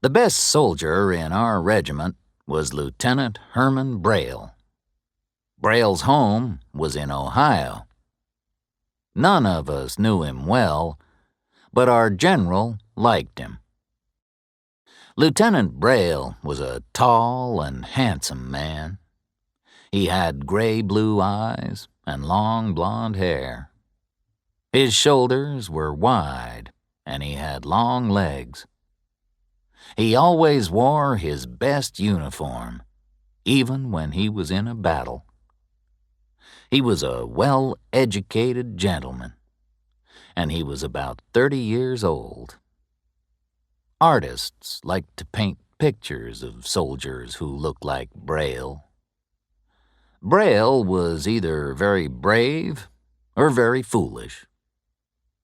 The best soldier in our regiment was Lieutenant Braille. Braille's home was in Ohio. None of us knew him well, but our general liked him. Lieutenant Braille was a tall and handsome man. He had gray-blue eyes and long blonde hair. His shoulders were wide, and he had long legs. He always wore his best uniform, even when he was in a battle. He was a well-educated gentleman, and he was about 30 years old. Artists liked to paint pictures of soldiers who looked like Braille. Braille was either very brave or very foolish.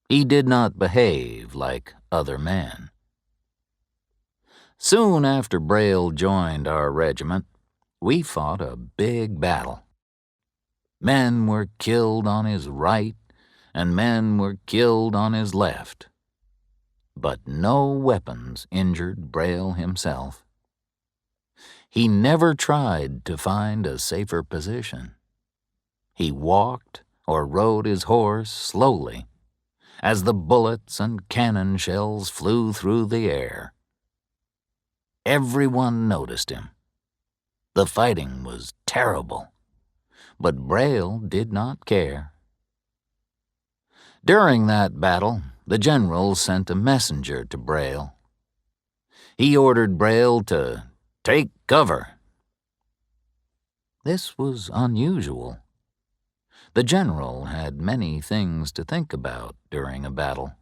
He did not behave like other men. Soon after Braille joined our regiment, we fought a big battle. Men were killed on his right, and men were killed on his left. But no weapons injured Braille himself. He never tried to find a safer position. He walked or rode his horse slowly as the bullets and cannon shells flew through the air. Everyone noticed him. The fighting was terrible, but Braille did not care. During that battle, the general sent a messenger to Braille. He ordered Braille to take cover. This was unusual. The general had many things to think about during a battle.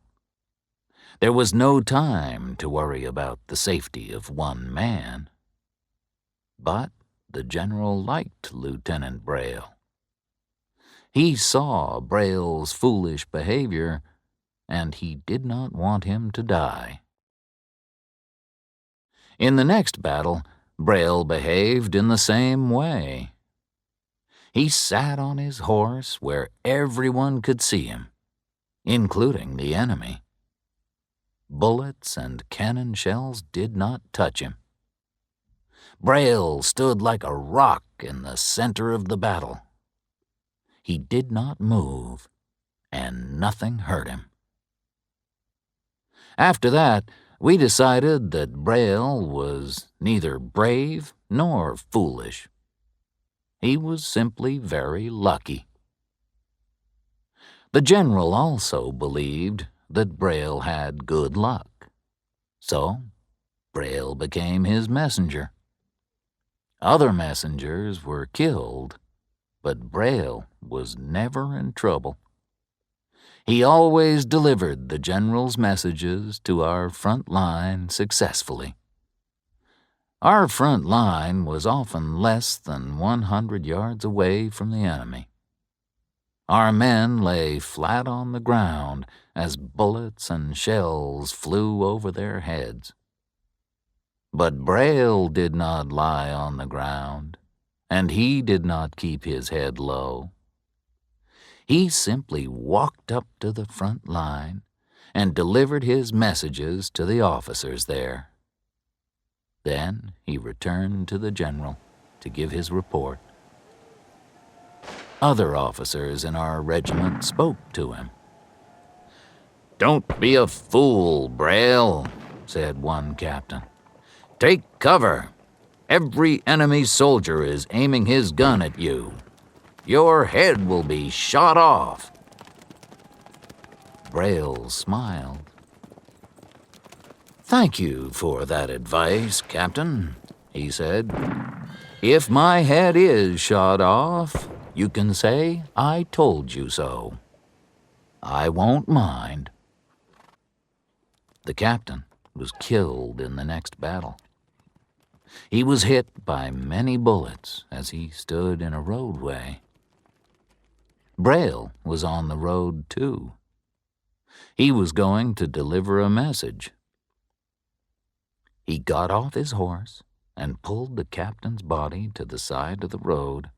There was no time to worry about the safety of one man. But the general liked Lieutenant Braille. He saw Braille's foolish behavior, and he did not want him to die. In the next battle, Braille behaved in the same way. He sat on his horse where everyone could see him, including the enemy. Bullets and cannon shells did not touch him. Braille stood like a rock in the center of the battle. He did not move, and nothing hurt him. After that, we decided that Braille was neither brave nor foolish. He was simply very lucky. The general also believed that Braille had good luck. So, Braille became his messenger. Other messengers were killed, but Braille was never in trouble. He always delivered the general's messages to our front line successfully. Our front line was often less than 100 yards away from the enemy. Our men lay flat on the ground as bullets and shells flew over their heads. But Braille did not lie on the ground, and he did not keep his head low. He simply walked up to the front line and delivered his messages to the officers there. Then he returned to the general to give his report. Other officers in our regiment spoke to him. "Don't be a fool, Braille," said one captain. "Take cover. Every enemy soldier is aiming his gun at you. Your head will be shot off." Braille smiled. "Thank you for that advice, Captain," he said. "If my head is shot off, you can say I told you so. I won't mind." The captain was killed in the next battle. He was hit by many bullets as he stood in a roadway. Braille was on the road, too. He was going to deliver a message. He got off his horse and pulled the captain's body to the side of the road.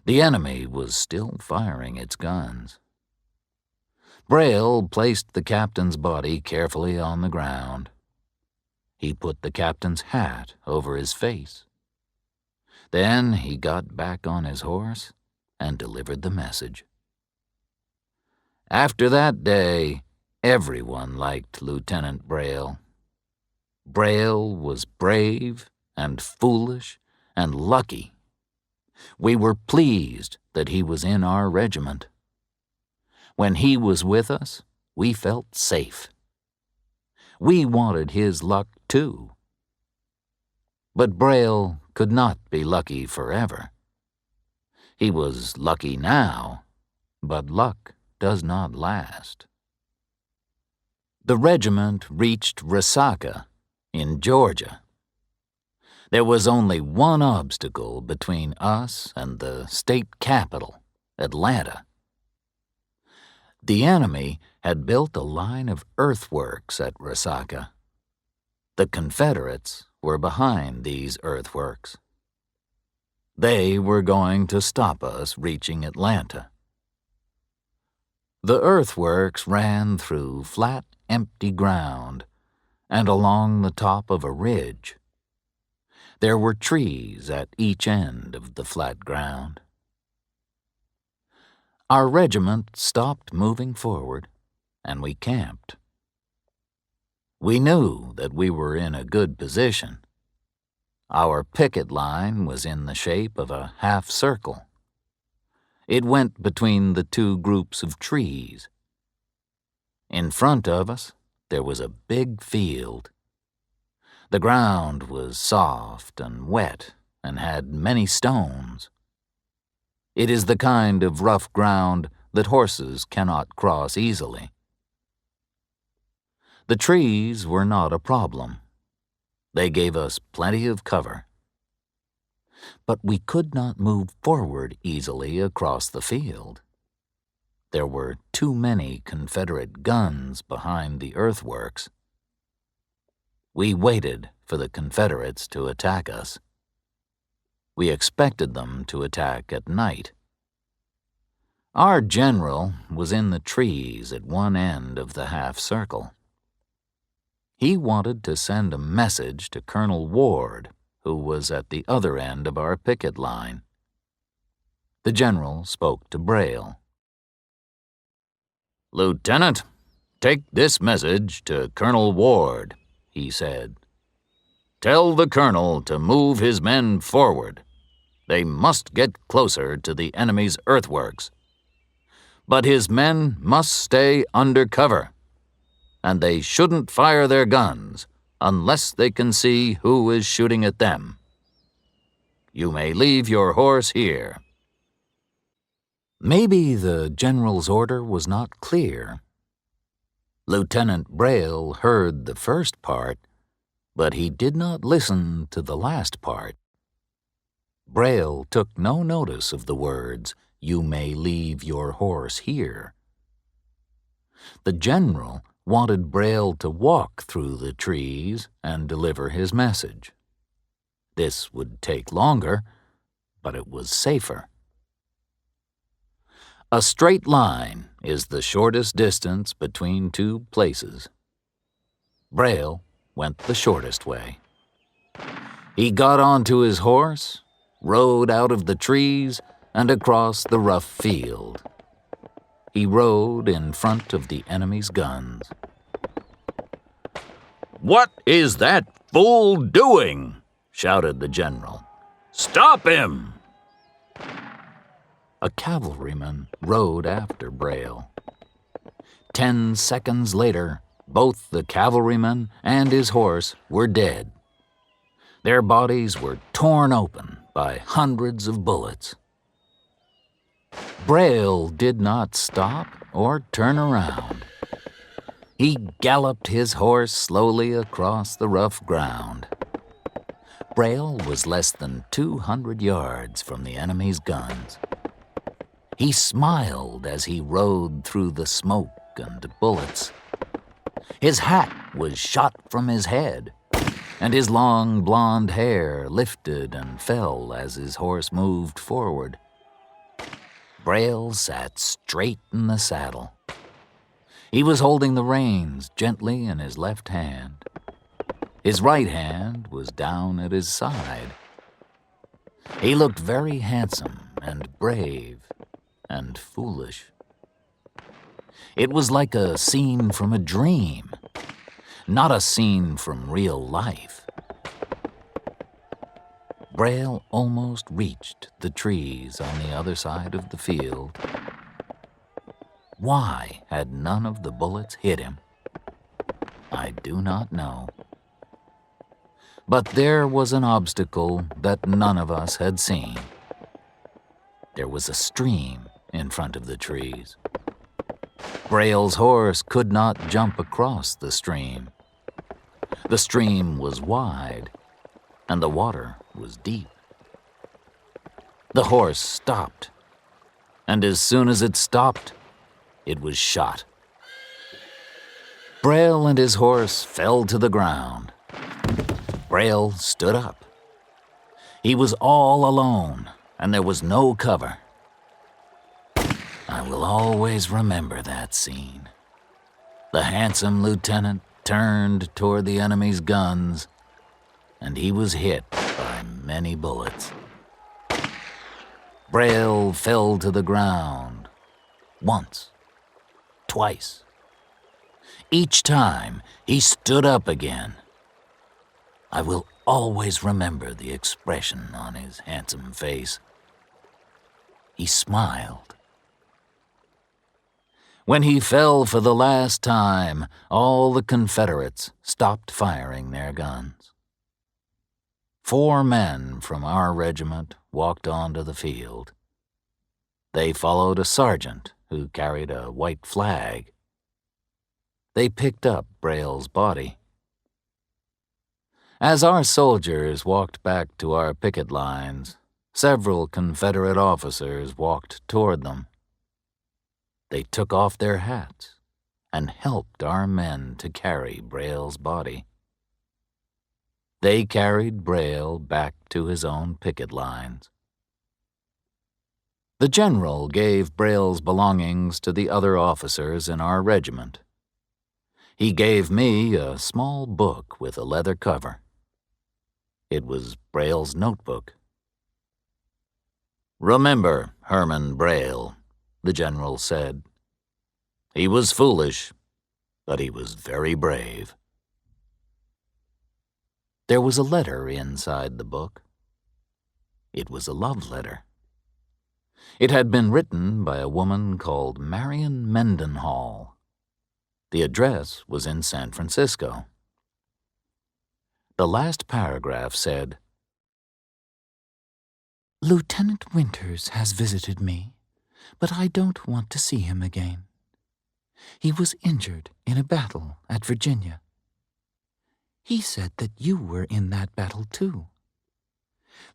The enemy was still firing its guns. Braille placed the captain's body carefully on the ground. He put the captain's hat over his face. Then he got back on his horse and delivered the message. After that day, everyone liked Lieutenant Braille. Braille was brave and foolish and lucky. We were pleased that he was in our regiment. When he was with us, we felt safe. We wanted his luck too. But Braille could not be lucky forever. He was lucky now, but luck does not last. The regiment reached Rasaka in Georgia. There was only one obstacle between us and the state capital, Atlanta. The enemy had built a line of earthworks at Rasaka. The Confederates were behind these earthworks. They were going to stop us reaching Atlanta. The earthworks ran through flat, empty ground and along the top of a ridge. There were trees at each end of the flat ground. Our regiment stopped moving forward, and we camped. We knew that we were in a good position. Our picket line was in the shape of a half circle. It went between the two groups of trees. In front of us, there was a big field. The ground was soft and wet and had many stones. It is the kind of rough ground that horses cannot cross easily. The trees were not a problem. They gave us plenty of cover. But we could not move forward easily across the field. There were too many Confederate guns behind the earthworks. We waited for the Confederates to attack us. We expected them to attack at night. Our general was in the trees at one end of the half circle. He wanted to send a message to Colonel Ward, who was at the other end of our picket line. The general spoke to Braille. "Lieutenant, take this message to Colonel Ward," he said. "Tell the colonel to move his men forward. They must get closer to the enemy's earthworks. But his men must stay under cover, and they shouldn't fire their guns unless they can see who is shooting at them. You may leave your horse here." Maybe the general's order was not clear. Lieutenant Braille heard the first part, but he did not listen to the last part. Braille took no notice of the words, "You may leave your horse here." The general wanted Braille to walk through the trees and deliver his message. This would take longer, but it was safer. A straight line is the shortest distance between two places. Braille went the shortest way. He got onto his horse, rode out of the trees, and across the rough field. He rode in front of the enemy's guns. "What is that fool doing?" shouted the general. "Stop him!" A cavalryman rode after Braille. 10 seconds later, both the cavalryman and his horse were dead. Their bodies were torn open by hundreds of bullets. Braille did not stop or turn around. He galloped his horse slowly across the rough ground. Braille was less than 200 yards from the enemy's guns. He smiled as he rode through the smoke and bullets. His hat was shot from his head, and his long blonde hair lifted and fell as his horse moved forward. Braille sat straight in the saddle. He was holding the reins gently in his left hand. His right hand was down at his side. He looked very handsome and brave and foolish. It was like a scene from a dream, not a scene from real life. Braille almost reached the trees on the other side of the field. Why had none of the bullets hit him? I do not know. But there was an obstacle that none of us had seen. There was a stream in front of the trees. Braille's horse could not jump across the stream. The stream was wide, and the water was deep. The horse stopped, and as soon as it stopped, it was shot. Braille and his horse fell to the ground. Braille stood up. He was all alone, and there was no cover. I will always remember that scene. The handsome lieutenant turned toward the enemy's guns, and he was hit by many bullets. Braille fell to the ground once, twice. Each time he stood up again. I will always remember the expression on his handsome face. He smiled. When he fell for the last time, all the Confederates stopped firing their guns. 4 men from our regiment walked onto the field. They followed a sergeant who carried a white flag. They picked up Braille's body. As our soldiers walked back to our picket lines, several Confederate officers walked toward them. They took off their hats and helped our men to carry Braille's body. They carried Braille back to his own picket lines. The general gave Braille's belongings to the other officers in our regiment. He gave me a small book with a leather cover. It was Braille's notebook. "Remember Herman Braille," the general said. "He was foolish, but he was very brave." There was a letter inside the book. It was a love letter. It had been written by a woman called Marion Mendenhall. The address was in San Francisco. The last paragraph said, "Lieutenant Winters has visited me, but I don't want to see him again. He was injured in a battle at Virginia. He said that you were in that battle too.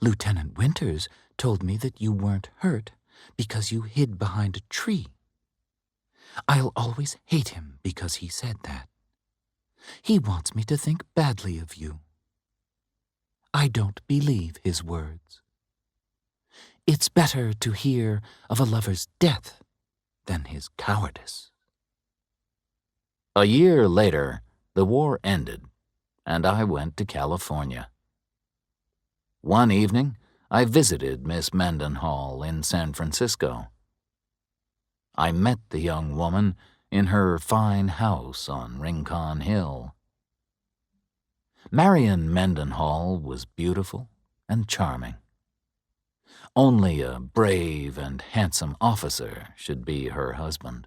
Lieutenant Winters told me that you weren't hurt because you hid behind a tree. I'll always hate him because he said that. He wants me to think badly of you. I don't believe his words. It's better to hear of a lover's death than his cowardice." A year later, the war ended, and I went to California. One evening, I visited Miss Mendenhall in San Francisco. I met the young woman in her fine house on Rincon Hill. Marion Mendenhall was beautiful and charming. Only a brave and handsome officer should be her husband.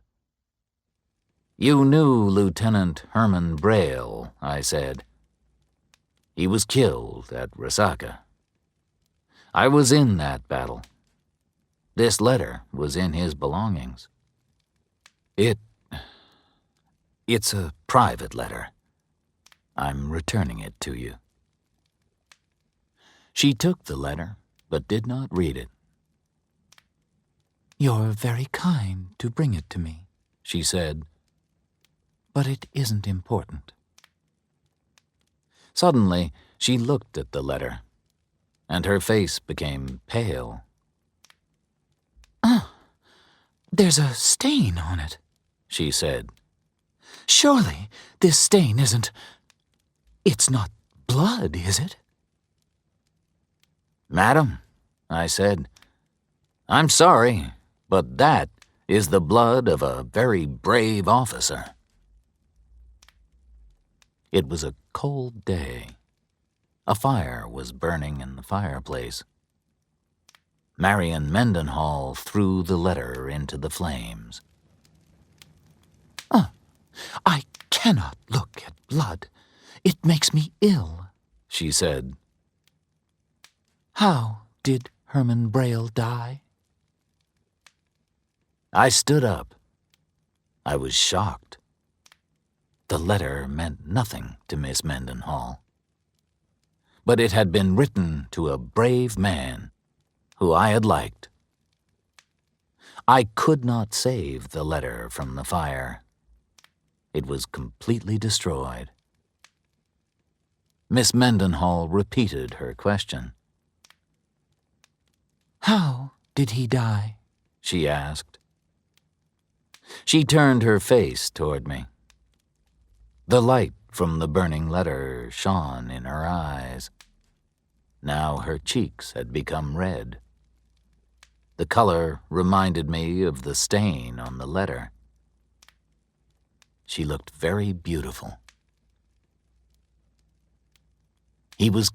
"You knew Lieutenant Herman Braille," I said. "He was killed at Rasaka. I was in that battle. This letter was in his belongings. It's a private letter. I'm returning it to you." She took the letter, but did not read it. "You're very kind to bring it to me," she said, "but it isn't important." Suddenly, she looked at the letter, and her face became pale. "There's a stain on it," she said. "Surely this stain isn't... It's not blood, is it?" "Madam," I said, "I'm sorry, but that is the blood of a very brave officer." It was a cold day. A fire was burning in the fireplace. Marion Mendenhall threw the letter into the flames. "I cannot look at blood. It makes me ill," she said. "How did Herman Braille die?" I stood up. I was shocked. The letter meant nothing to Miss Mendenhall. But it had been written to a brave man who I had liked. I could not save the letter from the fire. It was completely destroyed. Miss Mendenhall repeated her question. "How did he die?" she asked. She turned her face toward me. The light from the burning letter shone in her eyes. Now her cheeks had become red. The color reminded me of the stain on the letter. She looked very beautiful. "He was